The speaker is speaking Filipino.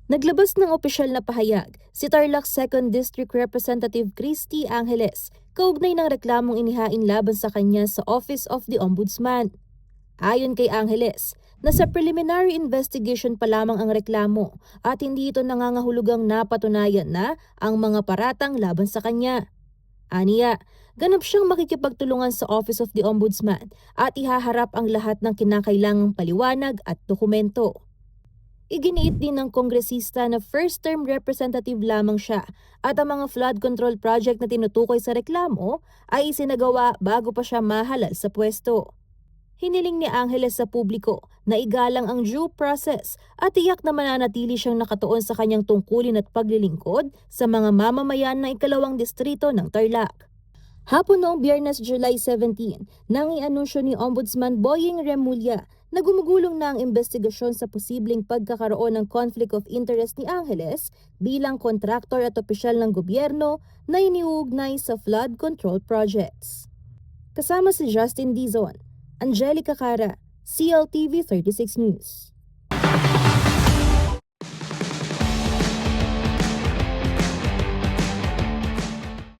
Naglabas ng opisyal na pahayag si Tarlac 2nd District Representative Christy Angeles kaugnay ng reklamong inihain laban sa kanya sa Office of the Ombudsman. Ayon kay Angeles, nasa preliminary investigation pa lamang ang reklamo at hindi ito nangangahulugang napatunayan na ang mga paratang laban sa kanya. Aniya, ganap siyang makikipagtulungan sa Office of the Ombudsman at ihaharap ang lahat ng kinakailangang paliwanag at dokumento. Iginiit din ng kongresista na first-term representative lamang siya at ang mga flood control project na tinutukoy sa reklamo ay isinagawa bago pa siya mahalal sa pwesto. Hiniling ni Angeles sa publiko na igalang ang due process at tiyak na mananatili siyang nakatuon sa kanyang tungkulin at paglilingkod sa mga mamamayan ng ikalawang distrito ng Tarlac. Hapon noong Biyernes, July 17, nang i-anunsyo ni Ombudsman Boying Remulla na gumugulong na ang investigasyon sa posibleng pagkakaroon ng conflict of interest ni Angeles bilang kontraktor at opisyal ng gobyerno na iniuugnay sa flood control projects. Kasama si Justin Dizon, Angelica Cara, CLTV 36 News.